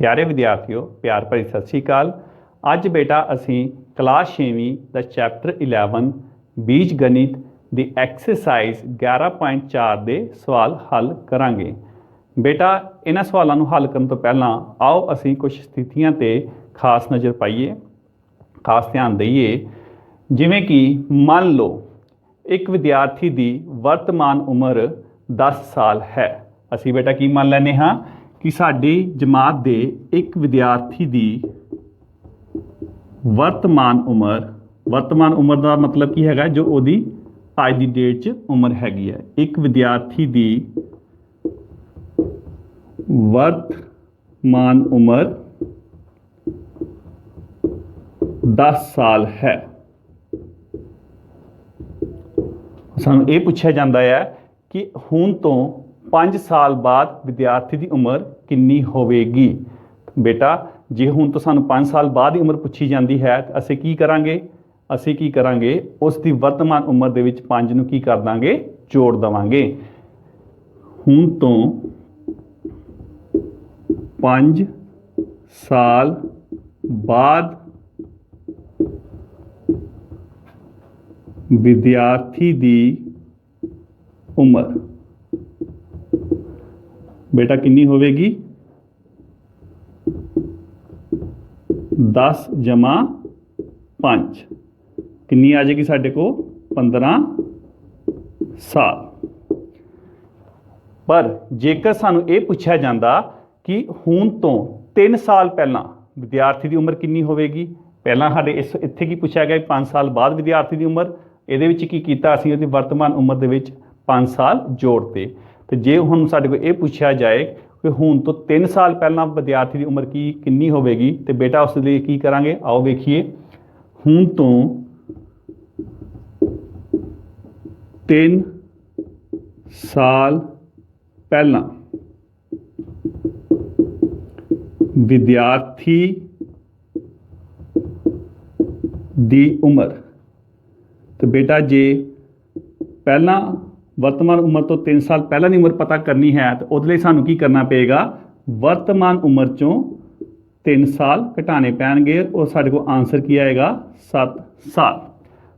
प्यारे विद्यार्थियों प्यार भरी सत श्री अकाल। अज बेटा असी क्लास 6वीं का चैप्टर 11 बीज गणित की एक्सरसाइज 11.4 के सवाल हल करांगे। बेटा इन्हां सवालों को हल करने तो पहला आओ असी कुछ स्थितियां ते खास नज़र पाइए, खास ध्यान दईए। जिमें कि मान लो एक विद्यार्थी की वर्तमान उम्र 10 साल है। असी बेटा की मान लैने हाँ कि साडी जमात दे एक विद्यार्थी की वर्तमान उम्र का मतलब की है जो उहदी अज की डेट च उम्र हैगी है। एक विद्यार्थी की वर्तमान उम्र 10 साल है। सानू ये पूछा जाता है कि हुण तो 5 साल बाद विद्यार्थी की उम्र कितनी होवेगी। बेटा जे हुण तो सानू 5 साल बाद ही उम्र पूछी जाती है तो असीं की करांगे उसकी वर्तमान उम्र दे विच 5 नूं की कर दांगे, जोड़ देवांगे। हुण तो 5 साल बाद विद्यार्थी की उम्र बेटा कितनी होवेगी, 10 जमा 5 कितनी आ जाएगी साढ़े को 15 साल। पर जेकर सानू ये पूछा जाता कि हुण तो 3 साल पहला विद्यार्थी की उम्र कितनी होवेगी। पहला साढ़े इत्थे की पूछा गया 5 साल बाद विद्यार्थी की उम्र, ये की कीता असीं उहदी वर्तमान उम्र दे विच 5 साल जोड़ते। तो जे हुण साडे को ये पूछा जाए कि हुण तो 3 साल पहला विद्यार्थी की उम्र की कितनी होवेगी तो बेटा उस लिए की करांगे। आओ वेखिए, हुण तो 3 साल पहला विद्यार्थी दी उम्र, तो बेटा जे पहला वर्तमान उम्र तो 3 साल पहला की उम्र पता करनी है तो उहदे लई सानू की करना पेगा, वर्तमान उम्र चों 3 साल घटाने पैणगे और साडे को आंसर की आएगा 7 साल।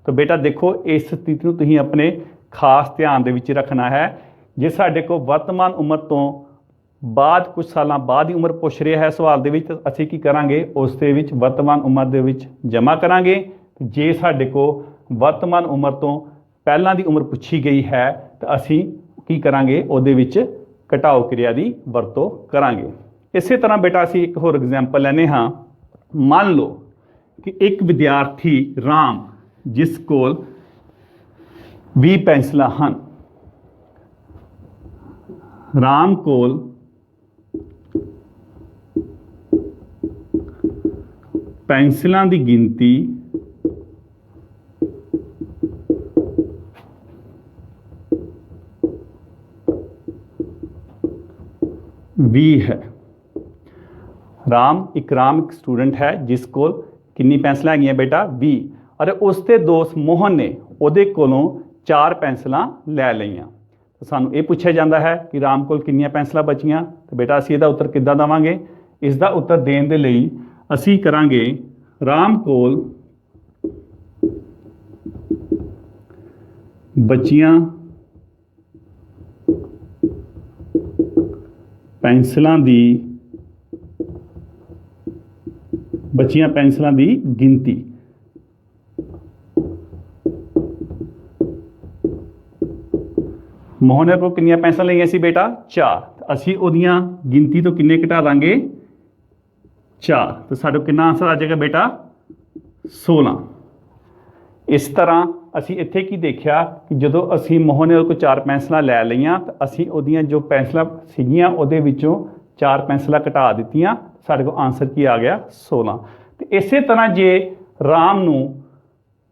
तो बेटा देखो इस स्थिति को तुसीं अपने खास ध्यान दे विच रखना है। जे साडे को वर्तमान उम्र तो बाद कुछ साल बाद ही उम्र पूछ रहा है सवाल दे विच, तो असीं की करांगे उस दे विच वर्तमान उम्र दे विच जमा करांगे। जे साडे को वर्तमान उम्र तो पहला की उम्र पूछी गई है तो असीं की करांगे उहदे विच घटाओ क्रिया की वरतों करांगे। इस तरह बेटा असीं एक होर एग्जाम्पल लैने हाँ। मान लो कि एक विद्यार्थी राम जिस कोल 20 पेंसिलां हन, राम कोल पेंसिलां की गिनती 20 है। राम एक स्टूडेंट है जिस कोल कितनी पेंसिलां हैगियां बेटा 20, और उसके दोस्त मोहन ने उहदे कोलों 4 पेंसिलां लै लईआं। तो सानू ये पूछा जाता है कि राम कोल कितनियां पेंसिलां बचियां। तो बेटा असीं इहदा उत्तर किद्दां देवांगे। इसका उत्तर देण दे लई असीं करांगे राम कोल बचियां पेंसिलां दी गिनती। मोहन ने को कितनियां पेंसिलां लईआं सी बेटा 4। असीं उहदियां गिनती तो किन्ने घटा दांगे 4, तो साडे कितना आंसर आ जाएगा बेटा 16। इस तरह असीं इत्थे की देखिया कि जदों असीं मोहन ने कोई 4 पेंसिलां लै लईआं तो असीं उहदियां जो पेंसिलां सीगियां उहदे विचों 4 पेंसिलां घटा दित्तियां, साडे को आंसर की आ गया 16। तो इस तरह जे राम नूं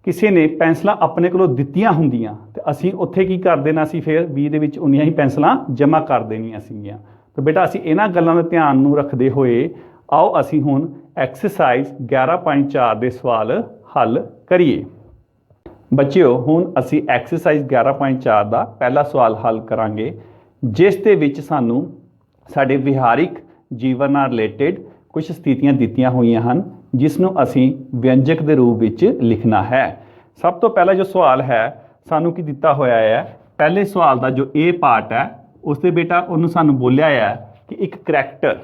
किसी ने पेंसिलां अपने कोलों दित्तियां हुंदियां तो असीं उत्थे की कर देना सी, फिर 20 दे विच उन्नियां ही पेंसिलां जमा कर देनियां सीगियां। तो बेटा असीं इन्हां गल्लां दा ध्यान नूं रखदे होए आओ असीं हुण एक्सरसाइज 11.4 दे सवाल हल करिए। बच्चिओ हुण असीं एक्सरसाइज 11.4 का पहला सवाल हल करांगे, जिस दे विच सानूं साडे विहारिक जीवन नाल रिलेटेड ਕੁਝ ਸਥਿਤੀਆਂ ਦਿੱਤੀਆਂ ਹੋਈਆਂ ਹਨ ਜਿਸ ਨੂੰ ਅਸੀਂ ਵਿਅੰਜਕ ਦੇ ਰੂਪ ਵਿੱਚ ਲਿਖਣਾ ਹੈ। ਸਭ ਤੋਂ ਪਹਿਲਾ ਜੋ ਸਵਾਲ ਹੈ ਸਾਨੂੰ ਕੀ ਦਿੱਤਾ ਹੋਇਆ ਹੈ, ਪਹਿਲੇ ਸਵਾਲ ਦਾ ਜੋ A ਪਾਰਟ ਹੈ ਉਸ ਦੇ ਬੇਟਾ ਉਹਨੂੰ ਸਾਨੂੰ ਬੋਲਿਆ ਹੈ ਕਿ ਇੱਕ ਕਰੈਕਟਰ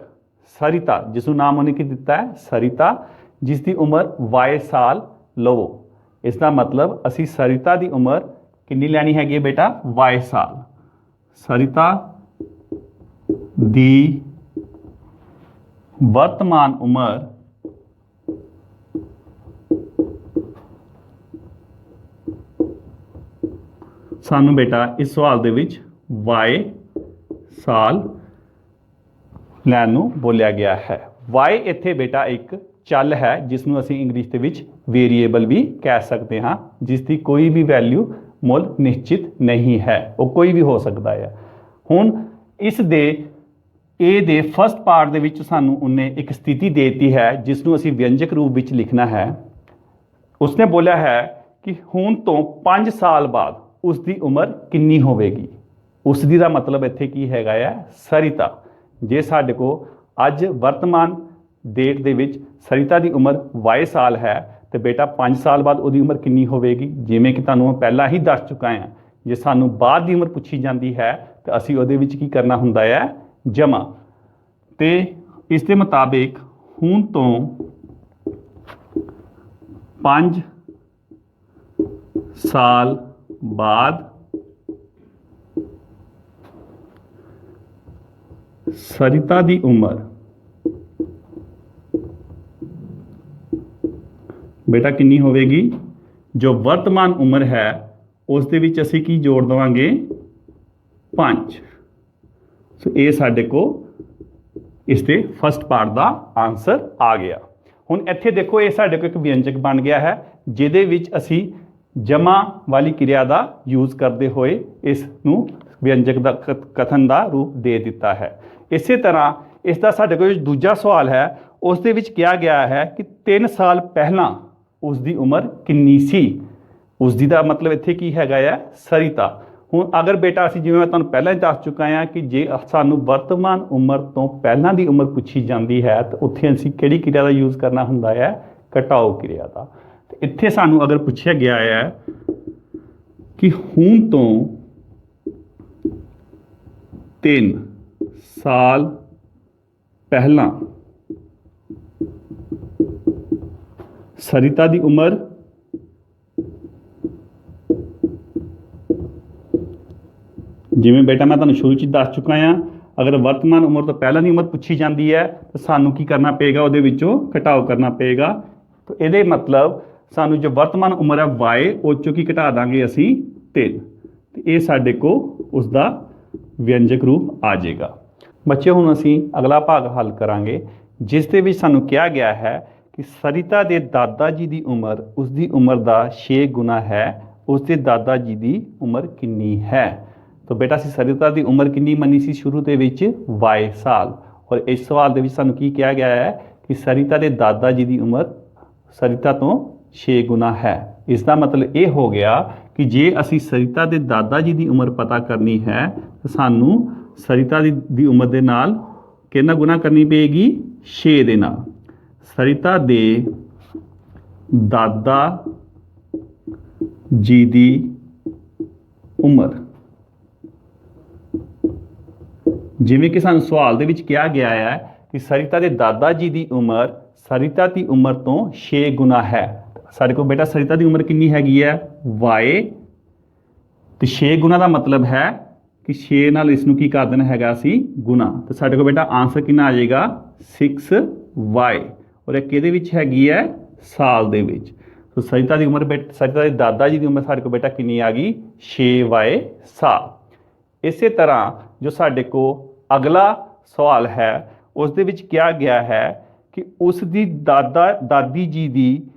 ਸਰਿਤਾ, ਜਿਸ ਨੂੰ ਨਾਮ ਉਹਨੇ ਕੀ ਦਿੱਤਾ ਹੈ ਸਰਿਤਾ, ਜਿਸ ਦੀ ਉਮਰ y ਸਾਲ ਲਵੋ। ਇਸ ਦਾ ਮਤਲਬ ਅਸੀਂ ਸਰਿਤਾ ਦੀ ਉਮਰ ਕਿੰਨੀ ਲੈਣੀ ਹੈਗੀ ਹੈ ਬੇਟਾ y ਸਾਲ। ਸਰਿਤਾ ਦੀ ਵਰਤਮਾਨ ਉਮਰ ਸਾਨੂੰ ਬੇਟਾ ਇਸ ਸਵਾਲ ਦੇ ਵਿੱਚ y ਸਾਲ ਲੈਣ ਨੂੰ ਬੋਲਿਆ ਗਿਆ ਹੈ। y ਇੱਥੇ ਬੇਟਾ ਇੱਕ ਚੱਲ ਹੈ ਜਿਸ ਨੂੰ ਅਸੀਂ ਇੰਗਲਿਸ਼ ਦੇ ਵਿੱਚ ਵੇਰੀਏਬਲ ਵੀ ਕਹਿ ਸਕਦੇ ਹਾਂ, ਜਿਸ ਦੀ ਕੋਈ ਵੀ ਵੈਲਿਊ ਮੁੱਲ ਨਿਸ਼ਚਿਤ ਨਹੀਂ ਹੈ, ਉਹ ਕੋਈ ਵੀ ਹੋ ਸਕਦਾ ਹੈ। ਹੁਣ ਇਸ ਦੇ A ਦੇ ਫਸਟ ਪਾਰਟ ਦੇ ਵਿੱਚ ਸਾਨੂੰ ਉਹਨੇ ਇੱਕ ਸਥਿਤੀ ਦੇ ਦਿੱਤੀ ਹੈ ਜਿਸ ਨੂੰ ਅਸੀਂ ਵਿਅੰਜਕ ਰੂਪ ਵਿੱਚ ਲਿਖਣਾ ਹੈ। ਉਸਨੇ ਬੋਲਿਆ ਹੈ ਕਿ ਹੁਣ ਤੋਂ 5 ਸਾਲ ਬਾਅਦ ਉਸ ਦੀ ਉਮਰ ਕਿੰਨੀ ਹੋਵੇਗੀ। ਉਸ ਦੀ ਦਾ ਮਤਲਬ ਇੱਥੇ ਕੀ ਹੈਗਾ ਹੈ ਸਰਿਤਾ। ਜੇ ਸਾਡੇ ਕੋਲ ਅੱਜ ਵਰਤਮਾਨ ਡੇਟ ਦੇ ਵਿੱਚ ਸਰਿਤਾ ਦੀ ਉਮਰ y ਸਾਲ ਹੈ ਤੇ ਬੇਟਾ 5 ਸਾਲ ਬਾਅਦ ਉਹਦੀ ਉਮਰ ਕਿੰਨੀ ਹੋਵੇਗੀ। ਜਿਵੇਂ ਕਿ ਤੁਹਾਨੂੰ ਮੈਂ ਪਹਿਲਾਂ ਹੀ ਦੱਸ ਚੁੱਕਾ ਹਾਂ, ਜੇ ਸਾਨੂੰ ਬਾਅਦ ਦੀ ਉਮਰ ਪੁੱਛੀ ਜਾਂਦੀ ਹੈ ਤਾਂ ਅਸੀਂ ਉਹਦੇ ਵਿੱਚ ਕੀ ਕਰਨਾ ਹੁੰਦਾ ਹੈ ਜਮਾ। ਤੇ ਇਸ ਦੇ ਮੁਤਾਬਿਕ ਹੁਣ ਤੋਂ 5 ਸਾਲ ਬਾਅਦ ਸਰਿਤਾ ਦੀ ਉਮਰ ਬੇਟਾ ਕਿੰਨੀ ਹੋਵੇਗੀ। ਜੋ ਵਰਤਮਾਨ ਉਮਰ ਹੈ ਉਸ ਦੇ ਵਿੱਚ ਅਸੀਂ ਕੀ ਜੋੜ ਦੇਵਾਂਗੇ 5। ਸੋ ਇਹ ਸਾਡੇ ਕੋਲ ਇਸ ਦੇ ਫਸਟ ਪਾਰਟ ਦਾ ਆਨਸਰ ਆ ਗਿਆ। ਹੁਣ ਇੱਥੇ ਦੇਖੋ ਇਹ ਸਾਡੇ ਕੋਲ ਇੱਕ ਵਿਅੰਜਕ ਬਣ ਗਿਆ ਹੈ ਜਿਹਦੇ ਵਿੱਚ ਅਸੀਂ ਜਮਾ ਵਾਲੀ ਕਿਰਿਆ ਦਾ ਯੂਜ਼ ਕਰਦੇ ਹੋਏ ਇਸ ਨੂੰ ਵਿਅੰਜਕ ਦਾ ਕਥਨ ਦਾ ਰੂਪ ਦੇ ਦਿੱਤਾ ਹੈ। ਇਸੇ ਤਰ੍ਹਾਂ ਇਸ ਦਾ ਸਾਡੇ ਕੋਲ ਦੂਜਾ ਸਵਾਲ ਹੈ, ਉਸ ਦੇ ਵਿੱਚ ਕਿਹਾ ਗਿਆ ਹੈ ਕਿ 3 ਸਾਲ ਪਹਿਲਾਂ ਉਸ ਦੀ ਉਮਰ ਕਿੰਨੀ ਸੀ। ਉਸ ਦੀ ਦਾ ਮਤਲਬ ਇੱਥੇ ਕੀ ਹੈਗਾ ਹੈ ਸਰਿਤਾ। ਹੁਣ ਅਗਰ ਬੇਟਾ ਅਸੀਂ ਜਿਵੇਂ ਮੈਂ ਤੁਹਾਨੂੰ ਪਹਿਲਾਂ ਹੀ ਦੱਸ ਚੁੱਕਾ ਹਾਂ ਕਿ ਜੇ ਸਾਨੂੰ ਵਰਤਮਾਨ ਉਮਰ ਤੋਂ ਪਹਿਲਾਂ ਦੀ ਉਮਰ ਪੁੱਛੀ ਜਾਂਦੀ ਹੈ ਤਾਂ ਉੱਥੇ ਅਸੀਂ ਕਿਹੜੀ ਕਿਰਿਆ ਦਾ ਯੂਜ਼ ਕਰਨਾ ਹੁੰਦਾ ਹੈ ਘਟਾਓ ਕਿਰਿਆ ਦਾ। ਤੇ ਇੱਥੇ ਸਾਨੂੰ ਅਗਰ ਪੁੱਛਿਆ ਗਿਆ ਹੈ ਕਿ ਹੁਣ ਤੋਂ 3 ਸਾਲ ਪਹਿਲਾਂ ਸਰਿਤਾ ਦੀ ਉਮਰ ਜਿਵੇਂ ਬੇਟਾ ਮੈਂ ਤੁਹਾਨੂੰ ਸ਼ੁਰੂ 'ਚ ਦੱਸ ਚੁੱਕਾ ਹਾਂ, ਅਗਰ ਵਰਤਮਾਨ ਉਮਰ ਤੋਂ ਪਹਿਲਾਂ ਦੀ ਉਮਰ ਪੁੱਛੀ ਜਾਂਦੀ ਹੈ ਤਾਂ ਸਾਨੂੰ ਕੀ ਕਰਨਾ ਪਏਗਾ, ਉਹਦੇ ਵਿੱਚੋਂ ਘਟਾਓ ਕਰਨਾ ਪਏਗਾ। ਤਾਂ ਇਹਦੇ ਮਤਲਬ ਸਾਨੂੰ ਜੋ ਵਰਤਮਾਨ ਉਮਰ ਹੈ y ਉਹ 'ਚੋਂ ਕੀ ਘਟਾ ਦਾਂਗੇ ਅਸੀਂ 3। ਤੇ ਇਹ ਸਾਡੇ ਕੋਲ ਉਸ ਦਾ ਵਿਅੰਜਕ ਰੂਪ ਆ ਜਾਏਗਾ। ਬੱਚੇ ਹੁਣ ਅਸੀਂ ਅਗਲਾ ਭਾਗ ਹੱਲ ਕਰਾਂਗੇ ਜਿਸ ਦੇ ਵਿੱਚ ਸਾਨੂੰ ਕਿਹਾ ਗਿਆ ਹੈ ਕਿ ਸਰਿਤਾ ਦੇ ਦਾਦਾ ਜੀ ਦੀ ਉਮਰ ਉਸ ਦੀ ਉਮਰ ਦਾ 6 ਗੁਣਾ ਹੈ। ਉਸ ਦੇ ਦਾਦਾ ਜੀ ਦੀ ਉਮਰ ਕਿੰਨੀ ਹੈ। ਤਾਂ ਬੇਟਾ ਅਸੀਂ ਸਰਿਤਾ ਦੀ ਉਮਰ ਕਿੰਨੀ ਮੰਨੀ ਸੀ ਸ਼ੁਰੂ ਦੇ ਵਿੱਚ y ਸਾਲ, ਔਰ ਇਸ ਸਵਾਲ ਦੇ ਵਿੱਚ ਸਾਨੂੰ ਕੀ ਕਿਹਾ ਗਿਆ ਹੈ ਕਿ ਸਰਿਤਾ ਦੇ ਦਾਦਾ ਜੀ ਦੀ ਉਮਰ ਸਰਿਤਾ ਤੋਂ 6 ਗੁਣਾ ਹੈ। ਇਸ ਦਾ ਮਤਲਬ ਇਹ ਹੋ ਗਿਆ ਕਿ ਜੇ ਅਸੀਂ ਸਰਿਤਾ ਦੇ ਦਾਦਾ ਜੀ ਦੀ ਉਮਰ ਪਤਾ ਕਰਨੀ ਹੈ ਤਾਂ ਸਾਨੂੰ ਸਰਿਤਾ ਦੀ ਉਮਰ ਦੇ ਨਾਲ ਕਿੰਨਾ ਗੁਣਾ ਕਰਨੀ ਪਏਗੀ 6 ਦੇ ਨਾਲ। ਸਰਿਤਾ ਦੇ ਦਾਦਾ ਜੀ ਦੀ ਉਮਰ ਜਿਵੇਂ ਕਿ ਸਾਨੂੰ ਸਵਾਲ ਦੇ ਵਿੱਚ ਕਿਹਾ ਗਿਆ ਹੈ ਕਿ ਸਰਿਤਾ ਦੇ ਦਾਦਾ ਜੀ ਦੀ ਉਮਰ ਸਰਿਤਾ ਦੀ ਉਮਰ ਤੋਂ 6 ਗੁਣਾ ਹੈ। ਸਾਡੇ ਕੋਲ ਬੇਟਾ ਸਰਿਤਾ ਦੀ ਉਮਰ ਕਿੰਨੀ ਹੈਗੀ ਹੈ y ਤੇ 6 ਗੁਣਾ ਦਾ ਮਤਲਬ ਹੈ ਕਿ 6 ਨਾਲ ਇਸ ਨੂੰ ਕੀ ਕਰ ਦੇਣਾ ਹੈਗਾ ਅਸੀਂ ਗੁਣਾ। ਤੇ ਸਾਡੇ ਕੋਲ ਬੇਟਾ ਆਨਸਰ ਕਿੰਨਾ ਆ ਜਾਏਗਾ 6y, ਔਰ ਇਹ ਕਿਹਦੇ ਵਿੱਚ ਹੈਗੀ ਹੈ ਸਾਲ ਦੇ ਵਿੱਚ। ਸੋ ਸਰਿਤਾ ਦੀ ਉਮਰ ਸਰਿਤਾ ਦੇ ਦਾਦਾ ਜੀ ਦੀ ਉਮਰ ਸਾਡੇ ਕੋਲ ਬੇਟਾ ਕਿੰਨੀ ਆ ਗਈ 6y ਸਾਲ। ਇਸੇ ਤਰ੍ਹਾਂ ਜੋ ਸਾਡੇ ਕੋਲ ਅਗਲਾ ਸਵਾਲ ਹੈ ਉਸ ਦੇ ਵਿੱਚ ਕਿਹਾ ਗਿਆ ਹੈ ਕਿ ਉਸ ਦੀ ਦਾਦੀ ਜੀ ਦੀ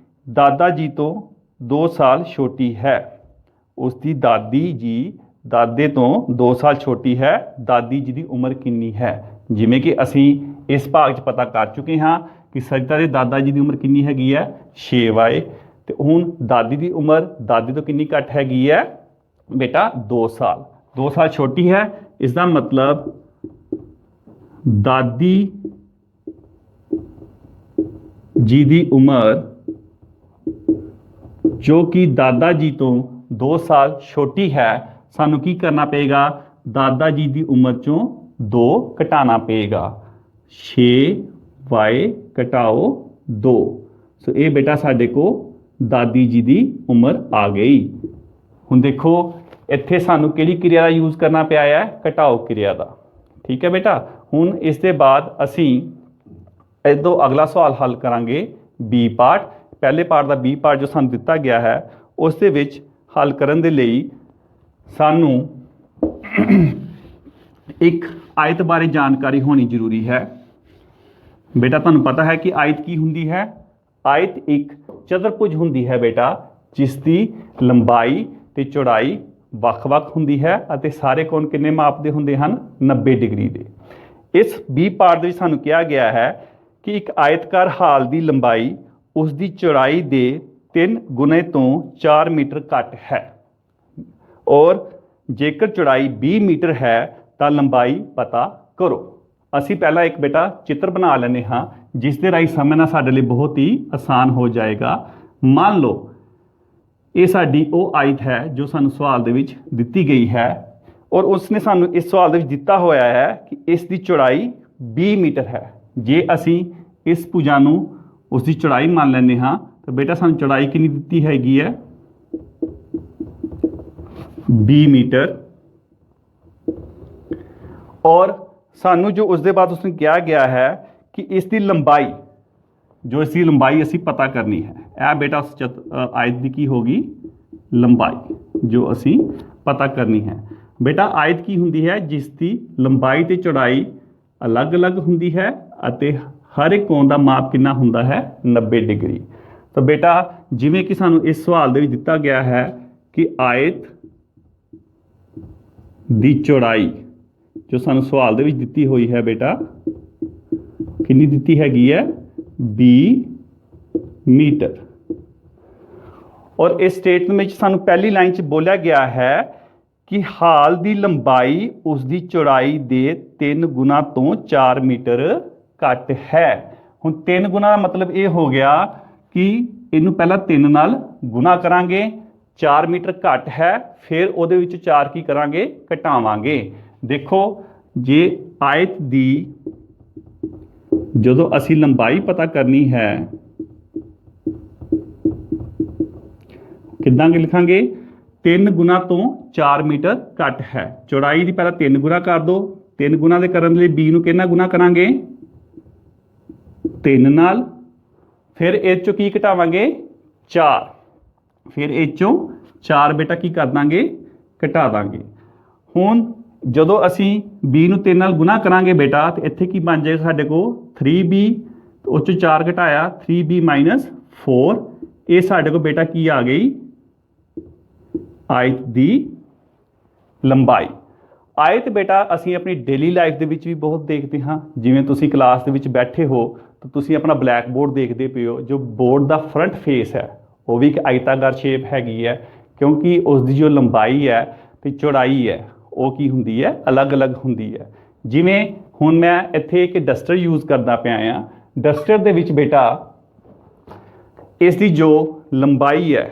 ਦਾਦਾ ਜੀ ਤੋਂ 2 ਸਾਲ ਛੋਟੀ ਹੈ। ਉਸ ਦੀ ਦਾਦੀ ਜੀ ਦਾਦੇ ਤੋਂ 2 ਸਾਲ ਛੋਟੀ ਹੈ। ਦਾਦੀ ਜੀ ਦੀ ਉਮਰ ਕਿੰਨੀ ਹੈ। ਜਿਵੇਂ ਕਿ ਅਸੀਂ ਇਸ ਭਾਗ 'ਚ ਪਤਾ ਕਰ ਚੁੱਕੇ ਹਾਂ ਕਿ ਸਰਿਤਾ ਦੇ ਦਾਦਾ ਜੀ ਦੀ ਉਮਰ ਕਿੰਨੀ ਹੈਗੀ ਹੈ 6y, ਤੇ ਹੁਣ ਦਾਦੀ ਦੀ ਉਮਰ ਦਾਦੀ ਤੋਂ ਕਿੰਨੀ ਘੱਟ ਹੈਗੀ ਹੈ ਬੇਟਾ 2 ਸਾਲ। 2 ਸਾਲ ਛੋਟੀ ਹੈ। ਇਸ ਦਾ ਮਤਲਬ ਦਾਦੀ ਜੀ ਦੀ ਉਮਰ ਜੋ ਕਿ ਦਾਦਾ ਜੀ ਤੋਂ 2 ਸਾਲ ਛੋਟੀ ਹੈ, ਸਾਨੂੰ ਕੀ ਕਰਨਾ ਪਏਗਾ? ਦਾਦਾ ਜੀ ਦੀ ਉਮਰ ਚੋਂ 2 ਘਟਾਉਣਾ ਪਏਗਾ। 6y ਘਟਾਓ 2। ਸੋ ਇਹ ਬੇਟਾ ਸਾਡੇ ਕੋ ਦਾਦੀ ਜੀ ਦੀ ਉਮਰ ਆ ਗਈ। ਹੁਣ ਦੇਖੋ ਇੱਥੇ ਸਾਨੂੰ ਕਿਹੜੀ ਕਿਰਿਆ ਦਾ ਯੂਜ਼ ਕਰਨਾ ਪਿਆ ਹੈ? ਘਟਾਓ ਕਿਰਿਆ ਦਾ। ਠੀਕ ਹੈ ਬੇਟਾ। ਹੁਣ ਇਸ ਦੇ ਬਾਅਦ ਅਸੀਂ ਇਸ ਤੋਂ ਅਗਲਾ ਸਵਾਲ ਹੱਲ ਕਰਾਂਗੇ ਬੀ ਪਾਰਟ। ਪਹਿਲੇ ਪਾਰਟ ਦਾ ਬੀ ਪਾਰਟ ਜੋ ਸਾਨੂੰ ਦਿੱਤਾ ਗਿਆ ਹੈ ਉਸ ਦੇ ਵਿੱਚ ਹੱਲ ਕਰਨ ਦੇ ਲਈ ਸਾਨੂੰ ਇੱਕ ਆਇਤ ਬਾਰੇ ਜਾਣਕਾਰੀ ਹੋਣੀ ਜ਼ਰੂਰੀ ਹੈ। ਬੇਟਾ ਤੁਹਾਨੂੰ ਪਤਾ ਹੈ ਕਿ ਆਇਤ ਕੀ ਹੁੰਦੀ ਹੈ? ਆਇਤ ਇੱਕ ਚਤੁਰਭੁਜ ਹੁੰਦੀ ਹੈ ਬੇਟਾ, ਜਿਸ ਦੀ ਲੰਬਾਈ ਤੇ ਚੌੜਾਈ ਵੱਖ-ਵੱਖ ਹੁੰਦੀ ਹੈ ਅਤੇ ਸਾਰੇ ਕੋਣ ਕਿੰਨੇ ਮਾਪ ਦੇ ਹੁੰਦੇ ਹਨ? 90 ਡਿਗਰੀ ਦੇ। ਇਸ ਬੀ ਪਾਰਟ ਦੇ ਵਿੱਚ ਸਾਨੂੰ ਕਿਹਾ ਗਿਆ ਹੈ ਕਿ ਇੱਕ ਆਇਤਕਾਰ ਹਾਲ ਦੀ ਲੰਬਾਈ ਉਸ ਦੀ ਚੌੜਾਈ ਦੇ 3 ਗੁਣੇ ਤੋਂ 4 ਮੀਟਰ ਘੱਟ ਹੈ ਔਰ ਜੇਕਰ ਚੌੜਾਈ 20 ਮੀਟਰ ਹੈ ਤਾਂ ਲੰਬਾਈ ਪਤਾ ਕਰੋ। ਅਸੀਂ ਪਹਿਲਾਂ ਇੱਕ ਬੇਟਾ ਚਿੱਤਰ ਬਣਾ ਲੈਂਦੇ ਹਾਂ ਜਿਸ ਦੇ ਰਾਹੀਂ ਸਮਝਣਾ ਸਾਡੇ ਲਈ ਬਹੁਤ ਹੀ ਆਸਾਨ ਹੋ ਜਾਏਗਾ। ਮੰਨ ਲਓ ਇਹ ਸਾਡੀ ਉਹ ਆਇਤ ਹੈ ਜੋ ਸਾਨੂੰ ਸਵਾਲ ਦੇ ਵਿੱਚ ਦਿੱਤੀ ਗਈ ਹੈ ਔਰ ਉਸਨੇ ਸਾਨੂੰ ਇਸ ਸਵਾਲ ਦੇ ਵਿੱਚ ਦਿੱਤਾ ਹੋਇਆ ਹੈ ਕਿ ਇਸ ਦੀ ਚੌੜਾਈ 20 ਮੀਟਰ ਹੈ। ਜੇ ਅਸੀਂ ਇਸ ਭੁਜਾ ਨੂੰ ਉਸ ਦੀ ਚੌੜਾਈ ਮੰਨ ਲੈਂਦੇ ਹਾਂ ਤਾਂ ਬੇਟਾ ਸਾਨੂੰ ਚੌੜਾਈ ਕਿੰਨੀ ਦਿੱਤੀ ਹੈਗੀ ਹੈ? 20 ਮੀਟਰ। ਔਰ ਸਾਨੂੰ ਜੋ ਉਸ ਦੇ ਬਾਅਦ ਉਸਨੇ ਕਿਹਾ ਗਿਆ ਹੈ ਕਿ ਇਸ ਦੀ ਲੰਬਾਈ, ਜੋ ਇਸ ਦੀ ਲੰਬਾਈ ਅਸੀਂ ਪਤਾ ਕਰਨੀ ਹੈ। ਇਹ ਬੇਟਾ ਉਸ ਆਇਤ ਦੀ ਕੀ ਹੋਗੀ? ਲੰਬਾਈ ਜੋ ਅਸੀਂ ਪਤਾ ਕਰਨੀ ਹੈ। ਬੇਟਾ ਆਇਤ ਕੀ ਹੁੰਦੀ ਹੈ? ਜਿਸ ਦੀ ਲੰਬਾਈ ਤੇ ਚੌੜਾਈ ਅਲੱਗ-ਅਲੱਗ ਹੁੰਦੀ ਹੈ ਅਤੇ ਹਰ ਇੱਕ ਕੋਣ ਦਾ ਮਾਪ ਕਿੰਨਾ ਹੁੰਦਾ ਹੈ? 90 ਡਿਗਰੀ। ਤਾਂ ਬੇਟਾ ਜਿਵੇਂ ਕਿ ਸਾਨੂੰ ਇਸ ਸਵਾਲ ਦੇ ਵਿੱਚ ਦਿੱਤਾ ਗਿਆ ਹੈ ਕਿ ਆਇਤ ਦੀ ਚੌੜਾਈ ਜੋ ਸਾਨੂੰ ਸਵਾਲ ਦੇ ਵਿੱਚ ਦਿੱਤੀ ਹੋਈ ਹੈ ਬੇਟਾ ਕਿੰਨੀ ਦਿੱਤੀ ਹੈਗੀ ਹੈ? 20 ਮੀਟਰ। ਔਰ ਇਸ ਸਟੇਟਮੈਂਟ ਵਿੱਚ ਸਾਨੂੰ ਪਹਿਲੀ ਲਾਈਨ 'ਚ ਬੋਲਿਆ ਗਿਆ ਹੈ ਕਿ ਹਾਲ ਦੀ ਲੰਬਾਈ ਉਸ ਦੀ ਚੌੜਾਈ ਦੇ 3 ਗੁਣਾ ਤੋਂ 4 ਮੀਟਰ ਘੱਟ ਹੈ। ਹੁਣ 3 ਗੁਣਾ ਦਾ ਮਤਲਬ ਇਹ ਹੋ ਗਿਆ ਕਿ ਇਹਨੂੰ ਪਹਿਲਾਂ 3 ਨਾਲ ਗੁਣਾ ਕਰਾਂਗੇ, 4 ਮੀਟਰ ਘੱਟ ਹੈ, ਫਿਰ ਉਹਦੇ ਵਿੱਚ 4 ਕੀ ਕਰਾਂਗੇ? ਘਟਾਵਾਂਗੇ। ਦੇਖੋ ਜੇ ਆਇਤ ਦੀ ਜਦੋਂ ਅਸੀਂ ਲੰਬਾਈ ਪਤਾ ਕਰਨੀ ਹੈ ਕਿੱਦਾਂ ਲਿਖਾਂਗੇ? 3 ਗੁਣਾ ਤੋਂ 4 ਮੀਟਰ ਘੱਟ ਹੈ। ਚੌੜਾਈ ਦੀ ਪਹਿਲਾਂ 3 ਗੁਣਾ ਕਰ ਦਿਓ। 3 ਗੁਣਾ ਦੇ ਕਰਨ ਲਈ b ਨੂੰ ਕਿੰਨਾ ਗੁਣਾ ਕਰਾਂਗੇ? 3 ਨਾਲ। ਫਿਰ ਇਹ ਚੋਂ ਕੀ ਘਟਾਵਾਂਗੇ? 4। ਫਿਰ ਇਹ ਚੋਂ 4 ਬੇਟਾ ਕੀ ਕਰ ਦਾਂਗੇ? ਘਟਾ ਦਾਂਗੇ। ਹੁਣ ਜਦੋਂ ਅਸੀਂ b ਨੂੰ 3 ਨਾਲ ਗੁਣਾ ਕਰਾਂਗੇ ਬੇਟਾ ਤੇ ਇੱਥੇ ਕੀ ਬਣ ਜਾਏਗਾ ਸਾਡੇ ਕੋਲ? 3b। ਉਹ ਚੋਂ 4 ਘਟਾਇਆ 3b ਮਾਈਨਸ 4। ਇਹ ਸਾਡੇ ਕੋਲ ਬੇਟਾ ਕੀ ਆ ਗਈ? ਆਇਤ ਦੀ ਲੰਬਾਈ। ਆਇਤ ਬੇਟਾ ਅਸੀਂ ਆਪਣੀ ਡੇਲੀ ਲਾਈਫ ਦੇ ਵਿੱਚ ਵੀ ਬਹੁਤ ਦੇਖਦੇ ਹਾਂ। ਜਿਵੇਂ ਤੁਸੀਂ ਕਲਾਸ ਦੇ ਵਿੱਚ ਬੈਠੇ ਹੋ ਤਾਂ ਤੁਸੀਂ ਆਪਣਾ ਬਲੈਕ ਬੋਰਡ ਦੇਖਦੇ ਪਏ ਹੋ। ਜੋ ਬੋਰਡ ਦਾ ਫਰੰਟ ਫੇਸ ਹੈ ਉਹ ਵੀ ਇੱਕ ਆਇਤਾਕਾਰ ਸ਼ੇਪ ਹੈਗੀ ਹੈ, ਕਿਉਂਕਿ ਉਸ ਦੀ ਜੋ ਲੰਬਾਈ ਹੈ ਤੇ ਚੌੜਾਈ ਹੈ ਉਹ ਕੀ ਹੁੰਦੀ ਹੈ? ਅਲੱਗ-ਅਲੱਗ ਹੁੰਦੀ ਹੈ। ਜਿਵੇਂ ਹੁਣ ਮੈਂ ਇੱਥੇ ਇੱਕ ਡਸਟਰ ਯੂਜ਼ ਕਰਦਾ ਪਿਆ ਹਾਂ। ਡਸਟਰ ਦੇ ਵਿੱਚ ਬੇਟਾ ਇਸ ਦੀ ਜੋ ਲੰਬਾਈ ਹੈ,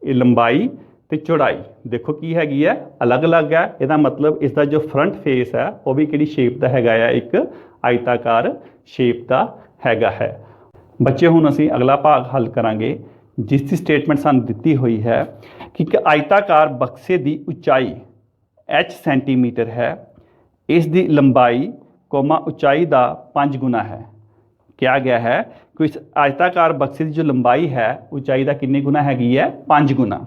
ਇਹ ਲੰਬਾਈ ਤੇ ਚੌੜਾਈ ਦੇਖੋ ਕੀ ਹੈਗੀ ਹੈ? ਅਲੱਗ-ਅਲੱਗ ਹੈ। ਇਹਦਾ ਮਤਲਬ ਇਸ ਦਾ ਜੋ ਫਰੰਟ ਫੇਸ ਹੈ ਉਹ ਵੀ ਕਿਹੜੀ ਸ਼ੇਪ ਦਾ ਹੈਗਾ ਹੈ? ਇੱਕ ਆਇਤਾਕਾਰ ਸ਼ੇਪ ਦਾ ਹੈਗਾ ਹੈ। ਬੱਚੇ ਹੁਣ ਅਸੀਂ ਅਗਲਾ ਭਾਗ ਹੱਲ ਕਰਾਂਗੇ ਜਿਸ ਦੀ ਸਟੇਟਮੈਂਟ ਸਾਨੂੰ ਦਿੱਤੀ ਹੋਈ ਹੈ ਕਿ ਇੱਕ ਆਇਤਾਕਾਰ ਬਕਸੇ ਦੀ ਉਚਾਈ h ਸੈਂਟੀਮੀਟਰ ਹੈ। ਇਸ ਦੀ ਲੰਬਾਈ ਉਚਾਈ ਦਾ 5 ਗੁਣਾ ਹੈ। ਕਿਹਾ ਗਿਆ ਹੈ ਕਿ ਇਸ ਆਇਤਾਕਾਰ ਬਕਸੇ ਦੀ ਜੋ ਲੰਬਾਈ ਹੈ ਉਚਾਈ ਦਾ ਕਿੰਨੇ ਗੁਣਾ ਹੈਗੀ ਹੈ? 5 ਗੁਣਾ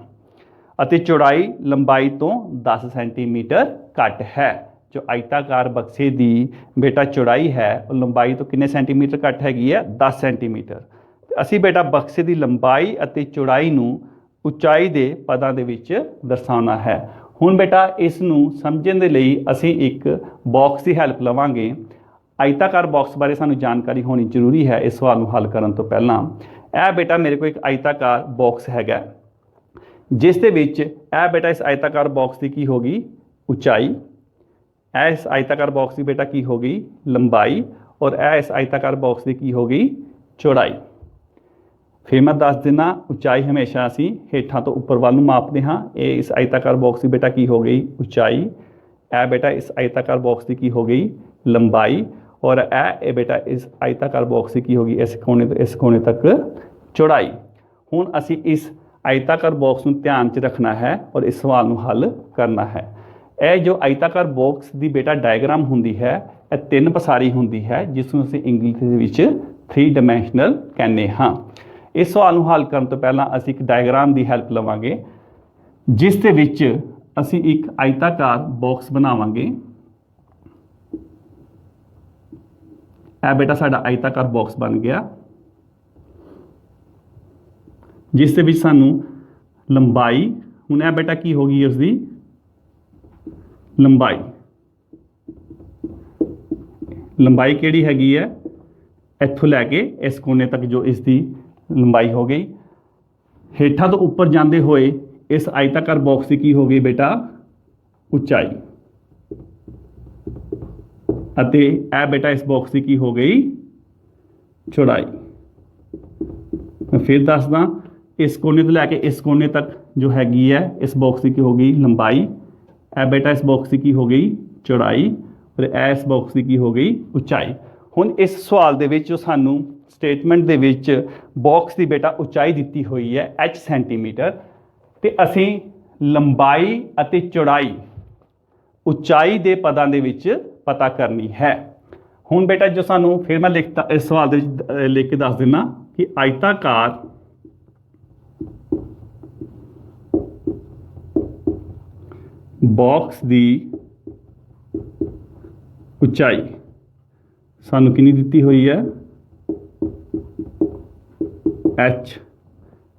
ਅਤੇ ਚੌੜਾਈ ਲੰਬਾਈ ਤੋਂ 10 ਸੈਂਟੀਮੀਟਰ ਘੱਟ ਹੈ। ਜੋ ਆਇਤਾਕਾਰ ਬਕਸੇ ਦੀ ਬੇਟਾ ਚੌੜਾਈ ਹੈ ਉਹ ਲੰਬਾਈ ਤੋਂ ਕਿੰਨੇ ਸੈਂਟੀਮੀਟਰ ਘੱਟ ਹੈਗੀ ਹੈ? 10 ਸੈਂਟੀਮੀਟਰ। ਅਸੀਂ ਬੇਟਾ ਬਕਸੇ ਦੀ ਲੰਬਾਈ ਅਤੇ ਚੌੜਾਈ ਨੂੰ ਉਚਾਈ ਦੇ ਪਦਾਂ ਦੇ ਵਿੱਚ ਦਰਸਾਉਣਾ ਹੈ। ਹੁਣ ਬੇਟਾ ਇਸ ਨੂੰ ਸਮਝਣ ਦੇ ਲਈ ਅਸੀਂ ਇੱਕ ਬਾਕਸ ਦੀ ਹੈਲਪ ਲਵਾਂਗੇ। ਆਇਤਾਕਾਰ ਬਾਕਸ ਬਾਰੇ ਸਾਨੂੰ ਜਾਣਕਾਰੀ ਹੋਣੀ ਜ਼ਰੂਰੀ ਹੈ ਇਸ ਸਵਾਲ ਨੂੰ ਹੱਲ ਕਰਨ ਤੋਂ ਪਹਿਲਾਂ। ਇਹ ਬੇਟਾ ਮੇਰੇ ਕੋਲ ਇੱਕ ਆਇਤਾਕਾਰ ਬਾਕਸ ਹੈਗਾ ਜਿਸ ਦੇ ਵਿੱਚ ਇਹ ਬੇਟਾ ਇਸ ਆਇਤਾਕਾਰ ਬਾਕਸ ਦੀ ਕੀ ਹੋਗੀ? ਉਚਾਈ। ਇਹ ਇਸ ਆਇਤਾਕਾਰ ਬਾਕਸ ਦੀ ਬੇਟਾ ਕੀ ਹੋਗੀ? ਲੰਬਾਈ। ਔਰ ਇਹ ਇਸ ਆਇਤਾਕਾਰ ਬਾਕਸ ਦੀ ਕੀ ਹੋਗੀ? ਚੌੜਾਈ। ਫਿਰ ਮੈਂ ਦੱਸ ਦਿੰਦਾ, ਉਚਾਈ ਹਮੇਸ਼ਾ ਅਸੀਂ ਹੇਠਾਂ ਤੋਂ ਉੱਪਰ ਵੱਲ ਨੂੰ ਮਾਪਦੇ ਹਾਂ। ਇਹ ਇਸ ਆਇਤਾਕਾਰ ਬਾਕਸ ਦੀ ਬੇਟਾ ਕੀ ਹੋ ਗਈ? ਉਚਾਈ। ਇਹ ਬੇਟਾ ਇਸ ਆਇਤਾਕਾਰ ਬਾਕਸ ਦੀ ਕੀ ਹੋ ਗਈ? ਲੰਬਾਈ। ਔਰ ਇਹ ਬੇਟਾ ਇਸ ਆਇਤਾਕਾਰ ਬਾਕਸ ਦੀ ਕੀ ਹੋ ਗਈ? ਇਸ ਕੋਨੇ ਤੋਂ ਇਸ ਕੋਨੇ ਤੱਕ ਚੌੜਾਈ। ਹੁਣ ਅਸੀਂ ਇਸ ਆਇਤਾਕਾਰ ਬਾਕਸ ਨੂੰ ਧਿਆਨ 'ਚ ਰੱਖਣਾ ਹੈ ਔਰ ਇਸ ਸਵਾਲ ਨੂੰ ਹੱਲ ਕਰਨਾ ਹੈ। ਇਹ ਜੋ ਆਇਤਾਕਾਰ ਬਾਕਸ ਦੀ ਬੇਟਾ ਡਾਇਗਰਾਮ ਹੁੰਦੀ ਹੈ, ਇਹ 3 ਪਸਾਰੀ ਹੁੰਦੀ ਹੈ, ਜਿਸ ਨੂੰ ਅਸੀਂ ਇੰਗਲਿਸ਼ ਦੇ ਵਿੱਚ 3 ਡਾਇਮੈਂਸ਼ਨਲ ਕਹਿੰਦੇ ਹਾਂ। ਇਸ ਸਵਾਲ ਨੂੰ ਹੱਲ ਕਰਨ ਤੋਂ ਪਹਿਲਾਂ ਅਸੀਂ ਇੱਕ ਡਾਇਗਰਾਮ ਦੀ ਹੈਲਪ ਲਵਾਂਗੇ, ਜਿਸ ਦੇ ਵਿੱਚ ਅਸੀਂ ਇੱਕ ਆਇਤਾਕਾਰ ਬਾਕਸ ਬਣਾਵਾਂਗੇ। ਇਹ ਬੇਟਾ ਸਾਡਾ ਆਇਤਾਕਾਰ ਬਾਕਸ ਬਣ ਗਿਆ, ਜਿਸ ਦੇ ਵਿੱਚ ਸਾਨੂੰ ਲੰਬਾਈ, ਹੁਣ ਇਹ ਬੇਟਾ ਕੀ ਹੋ ਗਈ ਉਸ ਦੀ ਲੰਬਾਈ। ਲੰਬਾਈ ਕਿਹੜੀ ਹੈਗੀ ਹੈ? ਇੱਥੋਂ ਲੈ ਕੇ ਇਸ ਕੋਨੇ ਤੱਕ ਜੋ ਇਸ ਦੀ ਲੰਬਾਈ ਹੋ ਗਈ। ਹੇਠਾਂ ਤੋਂ ਉੱਪਰ ਜਾਂਦੇ ਹੋਏ ਇਸ ਆਇਤਾਕਾਰ ਬਾਕਸ ਦੀ ਕੀ ਹੋ ਗਈ ਬੇਟਾ? ਉਚਾਈ। ਅਤੇ ਇਹ ਬੇਟਾ ਇਸ ਬਾਕਸ ਦੀ ਕੀ ਹੋ ਗਈ? ਚੌੜਾਈ। ਮੈਂ ਫਿਰ ਦੱਸਦਾ, ਇਸ ਕੋਨੇ ਤੋਂ ਲੈ ਕੇ ਇਸ ਕੋਨੇ ਤੱਕ ਜੋ ਹੈਗੀ ਹੈ ਇਸ ਬਾਕਸ ਦੀ ਕੀ ਹੋ ਗਈ? ਲੰਬਾਈ। ਇਹ ਬੇਟਾ ਇਸ ਬਾਕਸ ਦੀ ਕੀ ਹੋ ਗਈ? ਚੌੜਾਈ। ਔਰ ਇਸ ਬਾਕਸ ਦੀ ਕੀ ਹੋ ਗਈ? ਉਚਾਈ। ਹੁਣ ਇਸ ਸਵਾਲ ਦੇ ਵਿੱਚ ਜੋ ਸਾਨੂੰ ਸਟੇਟਮੈਂਟ ਦੇ ਵਿੱਚ ਬਾਕਸ ਦੀ ਬੇਟਾ ਉਚਾਈ ਦਿੱਤੀ ਹੋਈ ਹੈ h ਸੈਂਟੀਮੀਟਰ, ਤੇ ਅਸੀਂ ਲੰਬਾਈ ਅਤੇ ਚੌੜਾਈ ਉਚਾਈ ਦੇ ਪਦਾਂ ਦੇ ਵਿੱਚ ਪਤਾ ਕਰਨੀ ਹੈ। ਹੁਣ ਬੇਟਾ ਜੋ ਸਾਨੂੰ, ਫਿਰ ਮੈਂ ਲਿਖਤਾ ਇਸ ਸਵਾਲ ਦੇ ਵਿੱਚ ਲਿਖ ਕੇ ਦੱਸ ਦਿੰਦਾ ਕਿ ਆਇਤਾਕਾਰ ਬਾਕਸ ਦੀ ਉਚਾਈ ਸਾਨੂੰ ਕਿੰਨੀ ਦਿੱਤੀ ਹੋਈ ਹੈ? h,